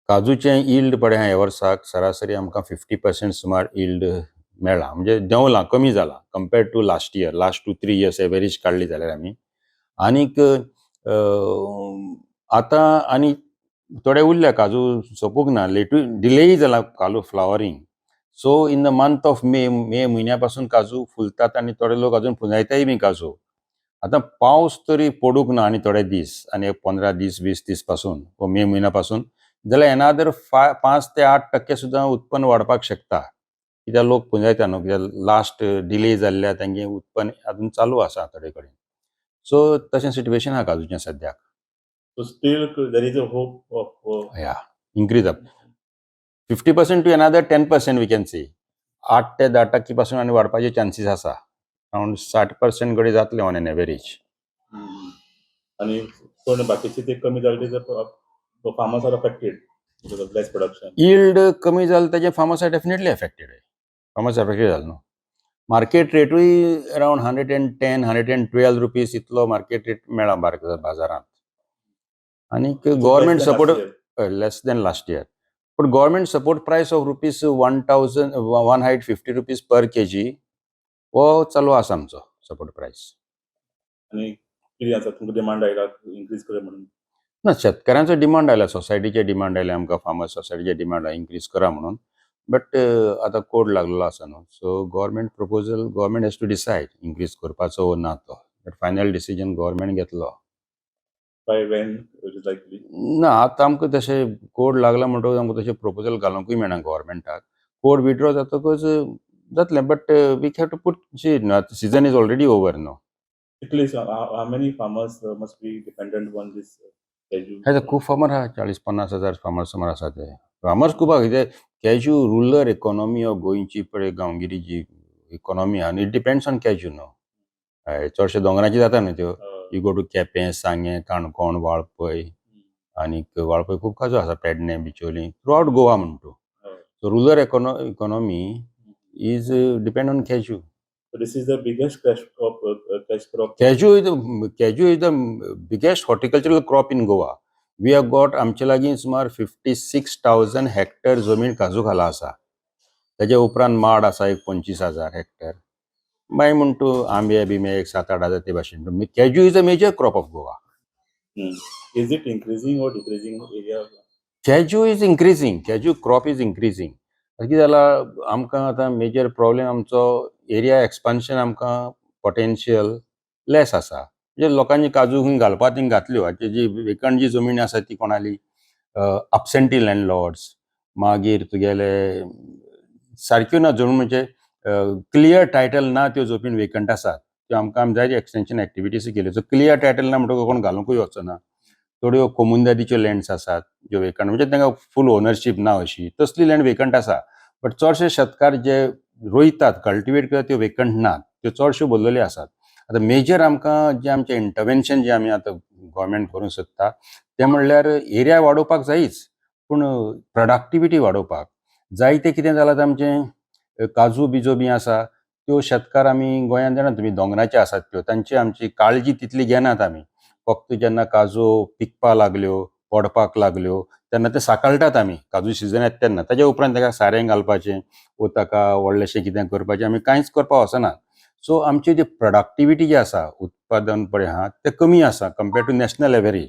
काजूचे yield पळय ह्या वर्साक सरासरी आमकां 50% सुमार यील्ड मेळ्ळा. म्हणजे देंवला, कमी जाला compared to last year. Last 2-3 years average काडली जाल्यार आमी. आनीक आतां आनी थोडे उरल्या काजू सोंपूंक ना. डिलेय जाला काजू flowering. So in the month of May म्हयन्या पासून काजू फुलतात आनी थोडे लोक अजून फुलायताय बी काजू. आतां पावस तरी पडूंक ना आनी थोडे दीस, आनी 15 दीस 20 दीस पासून व मे म्हयन्या पासून, जाल्यार एनादर 5 ते 8% सुद्दां उत्पन्न वाडपाक शकता. कित्याक लोक पुंजायता न्हू, कित्याक लास्ट डिले जाल्ल्या तांगे उत्पन्न अजून चालू आसा थोडे कडेन. सो तशें सिट्युएशन आहा काजूचें सद्याक. So still there is a hope of या increase up 50% to another 10% we can say. 8 ते 10% पासून आनी वाडपाचे चान्सीस आसा. अरावंड 60% कडे जातले ऑन एन एवरेज. आणि पण बाकीचे ते कमी जाले तर farmers are affected because of less production. Yield कमी जालें ताजे farmers are definitely affected. Farmers affected जाले न्हू. मार्केट रेटूय अरावंड 110, 112 रुपीज इतलो मार्केट रेट मेळ्ळा बाजारांत. आनीक government support less than last year. But government support price of rupees 1,150 rupees per KG हो चालू आसा आमचो सपोर्ट प्रायस. आणि कितें आसा तुमकां डिमांड आयला इन्क्रीज करा म्हणून? ना, शेतकऱ्यांचो डिमांड आयला, सोसायटीचे डिमांड आयले आमकां, फार्मर्स सोसायटीचे डिमांड इन्क्रीज करा म्हणून. बट आतां कोड लागलेलो आसा न्हू. So government has to decide increase करपाचो वो ना तो. बट फायनल डिसिजन गव्हर्मेंट घेतलो. By when it is likely? ना, आतां आमकां तशें कोड लागला म्हणटकूच आमकां तशें प्रपोजल घालूंकूय मेळना गव्हर्मेंटाक. कोड विड्रॉ जातकच जातलें. But we have to put season is already over न्हू. At least how many farmers must be dependent on this cashew? हे खूब फार्मर आहा, 40-50 हजार फार्मर सुमार आसा ते. फार्मर्स खूब आहा, कितें कॅज्यू रुरल इकॉनॉमी ऑफ गोंयची पळय गांवगिरी जी इकॉनॉमी आहा, इट डिपेंड्स ऑन कॅज्यू न्हू. चडशे दोंगराची जाता न्हू त्यो. यू गो टू केपें, सांगे, काणकोण, वाळपय, आनीक वाळपय खूब काजू आसा, पेडणे, बिचोली, थ्रू आउट गोवा म्हणटा. So rural economy is depend on cashew. So this is the biggest cash crop. Cashew is the biggest horticultural crop in Goa. We have got आमचे लागीं सुमार 56,000 हेक्टर जमीन काजू खाला आसा. ताजे उपरांत माड आसा एक 25,000 हेक्टर. मागीर म्हणटू आंबे बिंबे एक 7-8 हजार ते भाशेन. Cashew is a major crop of Goa. Is it increasing or decreasing area? Cashew is increasing. Cashew crop is increasing. कितें जाला, आमकां आतां मेजर प्रॉब्लेम आमचो एरिया एक्सपान्शन आमकां पोटेन्शियल लेस आसा. म्हणजे लोकांनी काजू खंय घालपा थिंग घातल्यो. जी वेकंट जी जमीन आसा ती कोणाली अपसेंटी लँडलॉर्ड्स, मागीर तुगेले सारक्यो ना जमीन, म्हणजे क्लियर टायटल ना त्यो जमीन वेकंट आसात. त्यो आमकां जाय एक्सटेन्शन एक्टिविटीज केल्यो. सो क्लियर टायटल ना म्हणटकूच कोण घालूंकूय वचना. थोड्यो कोमुंदादीच्यो लँड्स आसात ज्यो वेकंट, म्हणजे तांकां फूल ओनरशीप ना अशी, तसली लँड वेकंट आसा. बट चडशे शेतकार जे रोयतात, कल्टिवेट करतात, त्यो वेकंट नात. त्यो चडश्यो भरलेल्यो आसात. आतां मेजर आमकां जे आमचें इंटरवेन्शन जे आमी आतां गोवोरमेंट करूंक सोदता तें म्हणल्यार एरिया वाडोवपाक जायच, पूण प्रोडक्टिविटी वाडोवपाक जाय. तें कितें जालां आमचें काजू बिजो बी आसा त्यो शेतकार आमी गोंयांत जाणा तुमी, दोंगराचे आसात त्यो, तांची आमची काळजी तितली घेनात आमी. फक्त जेन्ना काजू पिकपाक लागल्यो, पडपाक लागल्यो, तेन्ना ते सांकळटात आमी. काजू सिजन येता तेन्ना. ताज्या उपरांत ताका सारें घालपाचें वो ताका व्हडलेशें कितें करपाचें आमी कांयच करपाक वचनात. सो आमची जी प्रोडक्टिविटी जी आसा, उत्पादन पळय आहा तें कमी आसा compared to national average.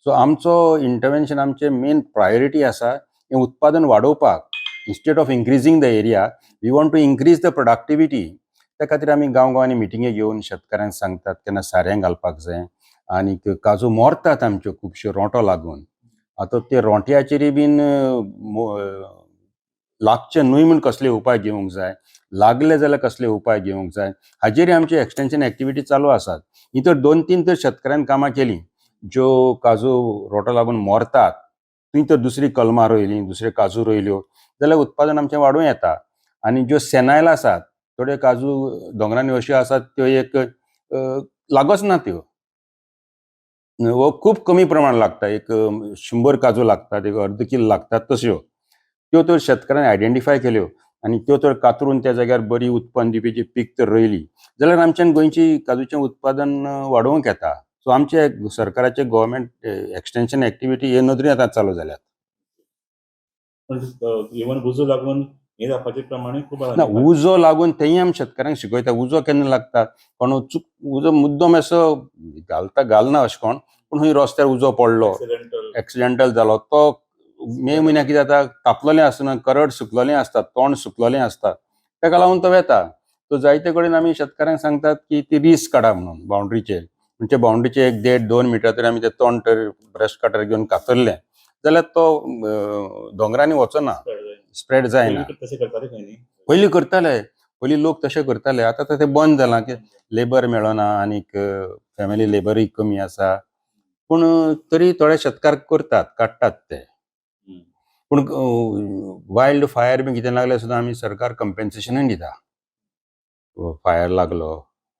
So आमचो इंटरवेन्शन, आमचें मेन प्रायोरिटी आसा हें उत्पादन वाडोवपाक. Instead of increasing the area, we want to increase the productivity. त्या खातीर आमी गांवांनी मिटिंगे घेवन शेतकाऱ्यांक सांगतात केन्ना सारें घालपाक जाय. आनीक काजू मोरतात आमच्यो खुबश्यो रोंटो लागून. आतां ते रोंट्याचेरय बीन लागचे न्हय म्हूण कसले उपाय घेवंक जाय, लागले जाल्यार कसले उपाय घेवंक जाय, हाजेर आमची एक्सटेन्शन एक्टिविटी चालू आसात. ही तर 2-3 तर शेतकऱ्यांनी कामां केलीं. ज्यो काजू रोंटो लागून मोरतात थंय तर दुसरी कलमां रोयलीं, दुसरे काजू रोयल्यो जाल्यार उत्पादन आमचें वाडूं येता. आनी ज्यो सेनायल आसात, थोड्यो काजू दोंगरांनी अश्यो आसात त्यो एक लागच ना त्यो, वो खूब कमी प्रमाण लागता. एक 100 काजू लागतात, एक अर्द किल लागतात तश्यो. त्यो तर शेतकाऱ्यांनी आयडेंटिफाय केल्यो आनी त्यो तर कातरून त्या जाग्यार बरी उत्पन्न दिवपी पीक तर रोयली जाल्यार आमच्यान गोंयची काजूचें उत्पादन वाडोवंक येता. सो आमचे सरकाराचे गव्हर्मेंट एक्सटेन्शन एक्टिविटी हे नदरेन आतां चालू जाल्यात. पण इवन उजो लागून हे जावपाचे प्रमाणय खूब ना उजो लागून तेंय आमी शेतकऱ्यांक शिकयता उजो केन्ना लागता कोण उजो मुद्दम असो घालना अशें कोण पूण खंय रस्त्यार उजो पडलो एक्सिडेंटल जालो तो मे म्हयन्याक कितें जाता तापलोलें आसना करड सुकलोलें आसता तोंड सुकलोलें आसता ताका लागून तो वेता सो जायते कडेन आमी शेतकऱ्यांक सांगतात की ती रीस काडा म्हणून बाउंड्रीचेर म्हणजे बाउंड्रीचे 1-1.5-2 मिटर तरी आमी ते तोंड तर ब्रश कटर घेवन कातरलें जाल्यार तो दोंगरांनी वचना स्प्रेड जायना तशें करताले खंय न्ही पयलीं करताले पयलीं लोक तशें करताले आतां तें बंद जालां की लेबर मेळना आनीक फॅमिली लेबरूय कमी आसा पूण तरी थोडे शेतकार करतात काडटात ते पूण वायल्ड फायर बी कितें लागल्यार सुद्दां आमी सरकार कंपेन्सेशनूय दिता फायर लागलो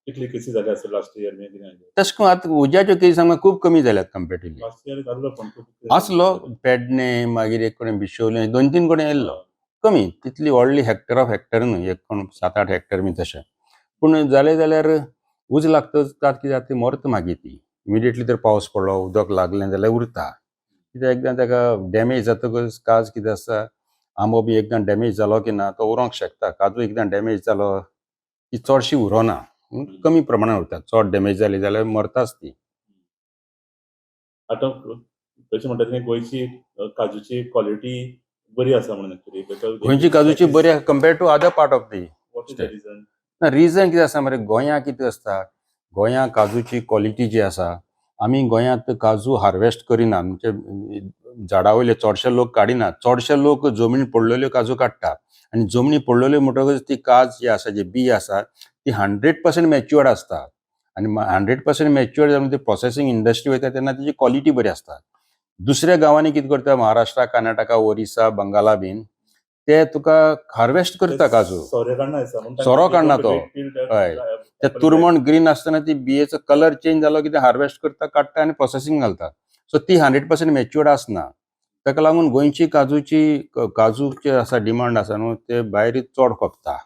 कितले केसी जाले आसत लास्ट इयर बी कितें तशें करून आतां उज्याच्यो केसी आमकां खूब कमी जाल्यात कम्पेरिटिवली लास्ट इयर जाल्लो पण आसलो पेडणे मागीर एक कडेन बिशोले 2-3 कडेन येयल्लो कमी तितली व्हडली हेक्टर ऑफ हेक्टर न्हू एक कोण 7-8 हेक्टर बी तशें पूण जालें जाल्यार उज लागतच कितें जाता ती मरता मागीर ती इमिडिएटली जर पावस पडलो उदक लागलें जाल्यार उरता कित्याक एकदां ताका डॅमेज जातकच काज कितें आसता आंबो बी एकदां डॅमेज जालो की ना तो उरोंक शकता काजू एकदां डॅमेज जालो की चडशी उरोना कमी प्रमाणात उरता चड डॅमेज जाली जाल्यार मरताच ती आतां तशें म्हणटा की गोंयची काजूची क्वॉलिटी बरी आसा म्हणून गोंयची काजूची बरी compare to other part of the what is the reason ना रिजन कितें आसा मरे गोंयांत कितें आसता गोंयांत काजूची क्वॉलिटी जी आसा आमी गोंयांत काजू हार्वेस्ट करिना म्हणजे झाडा वयले चडशे लोक काडिनात चडशे लोक जमनी पडलेल्यो काजू काडटात आनी जमनी पडलेल्यो म्हणटकच ती काज जी आसा जी बी आसा ती 100% मॅच्युअर्ड आसता आनी 100% मॅच्युअर्ड जावन ती प्रोसेसिंग इंडस्ट्री वयता तेन्ना तिची क्वॉलिटी बरी आसता दुसऱ्या गांवांनी कितें करता महाराष्ट्रा कर्नाटका ओरिसा बंगाला बीन ते तुका हार्वेस्ट करता काजू सोरो काडना तो हय ते तुरमण ग्रीन आसतना ती बियेचो कलर चेंज जालो की ते हार्वेस्ट करता काडटा आनी प्रोसेसिंग घालता सो ती 100% मॅच्युअर्ड आसना ताका लागून गोंयची काजूचे आसा डिमांड आसा न्हू ते भायर चड खपता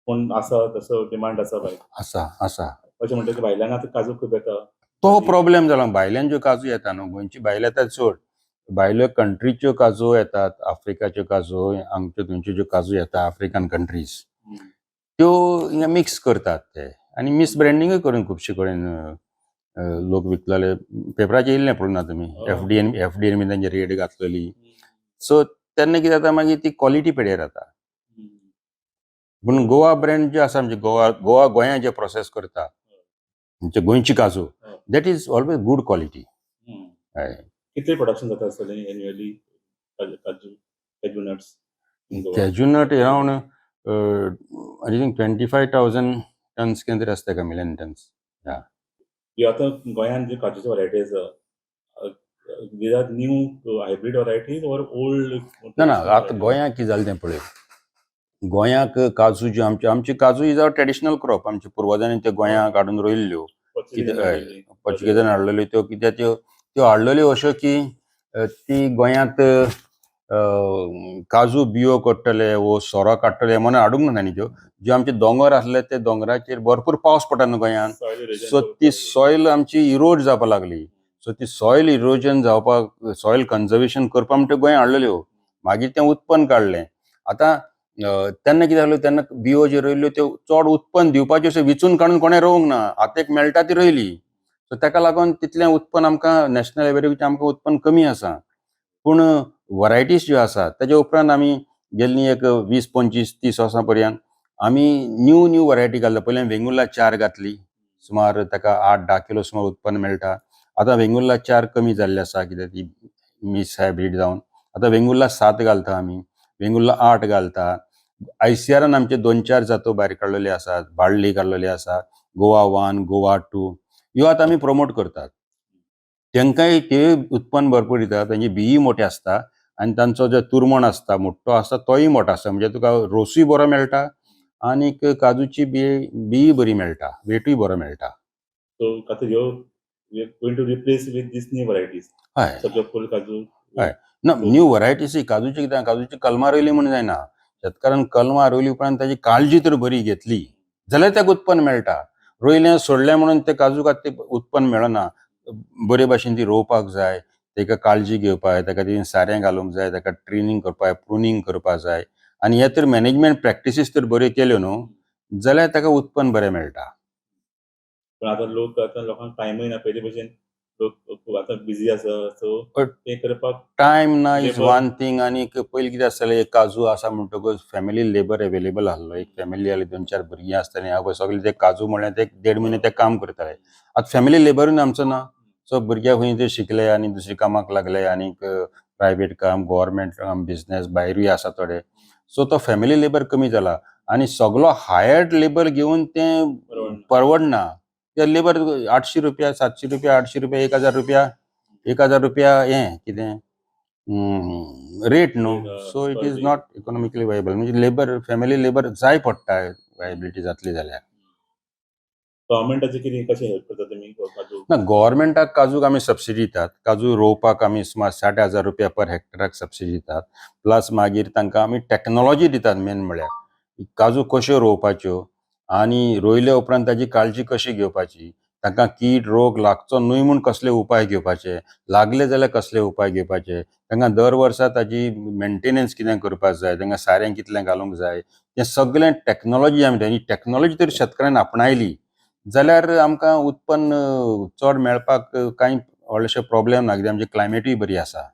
पूण आसा तसो डिमांड आसा भायर आसा अशें म्हणटा की भायल्यान आतां काजू खूब येता तो प्रॉब्लेम जाला भायल्यान ज्यो काजू येता न्हू गोंयची भायले येतात चड भायल्यो कंट्रीच्यो काजू येतात आफ्रिकाच्यो काजू आमच्यो थंयच्यो ज्यो काजू येता आफ्रिकन कंट्रीज त्यो हिंगा मिक्स करतात ते आनी मिस ब्रँडिंगूय करून खुबशे कडेन लोक विकलेले पेपराचेर येयल्लें पळोवना तुमी एफडीएन बी तांची रेट घातलेली सो तेन्ना कितें जाता मागीर ती क्वॉलिटी पेड्यार जाता पूण गोवा ब्रँड जे आसा म्हणजे गोंयांत जे प्रोसेस करता म्हणजे गोंयची काजू that is always good quality हय कितले प्रोडक्शन जाता आसतलें एन्युअली काजू nuts cashew nut around I think 25,000 tons कितें तरी आसता मिलियन टन्स आतां गोंयांत जी काजूची वरायटी आसा these are new hybrid varieties or old ना आतां गोंयांत कितें जालें तें पळय गोंयांक काजू ज्यो आमची काजू इज आवर ट्रेडिशनल क्रॉप आमच्या पुर्वजांनी ते गोंयांत हाडून रोयल्ल्यो पोर्चुगेजान हाडलेल्यो त्यो कित्याक त्यो हाडलेल्यो अश्यो की ती गोंयांत काजू बियो काडटले वो सोरो काडटले म्हणून हाडूंक ना तांणी त्यो जे आमचे दोंगर आसले ते दोंगराचेर भरपूर पावस पडटा न्हू गोंयांत सो ती सॉयल आमची इरोड जावपाक लागली सो ती सॉयल इरोजन जावपाक सॉयल कन्जर्वेशन करपाक म्हणटा गोंयांत हाडलेल्यो मागीर तें उत्पन्न काडलें आतां तेन्ना कितें जालें तेन्ना बियो ज्यो रोयल्यो त्यो चड उत्पन्न दिवपाच्यो अशें विचून काडून कोणें रोवंक ना आतां एक मेळटा ती रोयली सो ताका लागून तितलें उत्पन्न आमकां नॅशनल एवरेजीचें आमकां उत्पन्न कमी आसा पूण वरायटीज ज्यो आसात तेज्या उपरांत आमी गेल्लीं एक 20-25-30 वर्सां पर्यंत आमी न्यू वरायटी घाल्ल्या पयलीं वेंगुर्ला 4 घातली सुमार ताका 8-10 किलो सुमार उत्पन्न मेळटा आतां वेंगुर्ला 4 कमी जाल्ली आसा कित्याक ती मिस हायब्रीड जावन आतां वेंगुर्ला 7 घालता आमी वेंगुर्ला 8 घालता आयसीआरान आमचे 2-4 जातो भायर काडलेले आसात बाळ्ळी काडलेली आसा गोवा 1 गोवा 2 ह्यो आतां आमी प्रमोट करतात तांकांय ते उत्पन्न भरपूर दिता तांची बियी मोठी आसता आनी तांचो जो तुरमण आसता मोठो आसता तोय मोठो आसता म्हणजे तुका रोसूय बरो मेळटा आनीक काजूची बियी बरी मेळटा वेटूय बरो मेळटा सो आतां ह्यो going to replace with this new varieties हय सगळ्यो फूल काजू हय ना न्यू वरायटीज काजूची कितें काजूची कलमां रोयली म्हणून जायना शेतकारान कलमां रोयली उपरांत ताची काळजी तर बरी घेतली जाल्यार ताका उत्पन्न मेळटा रोयलें सोडलें म्हणून ते काजूक ते उत्पन्न मेळना बरे भाशेन ती रोवपाक जाय तेका काळजी घेवपाक जाय, तेका ती सारें घालूंक जाय, तेका ट्रेनिंग करपाक जाय, प्रुनिंग करपाक जाय आनी हे तर मॅनेजमेंट प्रॅक्टिसीस तर बऱ्यो केल्यो न्हू जाल्यार तेका उत्पन्न बरें मेळटा. पण आतां लोकांक टायमूय ना पयलीं भशेन लोक आतां बिझी आसा सो बट तें करपाक टायम ना इज लेबर वन थिंग आनीक पयलीं कितें आसतालें एक काजू आसा म्हणटकूच फॅमिली लेबर अवेलेबल आसलो. एक फॅमिली जाली 2-4 भुरगीं आसतालीं हांव सगळे ते काजू म्हळ्यार ते 1.5 म्हयने ते काम करताले. आतां फॅमिली लेबरूय आमचो ना. सो भुरगे खंय ते शिकले आनी दुसरी कामाक लागले आनीक प्रायवेट काम, गव्हर्नमेंट काम, बिझनेस भायरूय आसा थोडे. सो तो फॅमिली लेबर कमी जाला आनी सगळो हायर्ड लेबर घेवन तें परवडना. परवडना. ते लेबर ₹800, ₹700, ₹800, ₹1000 ₹1000 हें कितें रेट न्हू. So it per is day. Not economically viable. म्हणजे लेबर फॅमिली लेबर जाय पडटा वायबिलिटी जातली जाल्यार. गव्हर्नमेंटाचें कितें कशें हेल्प करता तुमी काजू? ना गव्हर्नमेंटाक काजूक आमी सबसिडी दितात. काजू रोवपाक आमी सुमार ₹60,000 पर हेक्टराक सबसिडी दितात. प्लस मागीर तांकां आमी टॅक्नॉलॉजी दितात मेन म्हळ्यार. काजू कश्यो रोवपाच्यो आनी रोयल्या उपरांत ताची काळजी कशी घेवपाची. तांकां कीड रोग लागचो न्हय म्हूण कसले उपाय घेवपाचे, लागले जाल्यार कसले उपाय घेवपाचे, तांकां दर वर्सा ताची मेंटेनन्स कितें करपाक जाय, तांकां सारें कितलें घालूंक जाय, हें सगळें टॅक्नॉलॉजी आमी दिता. ही टॅक्नॉलॉजी तर शेतकऱ्यान आपणायली जाल्यार आमकां उत्पन्न चड मेळपाक कांय व्हडलेशे प्रॉब्लेम ना कित्याक आमची क्लायमेटूय बरी आसा.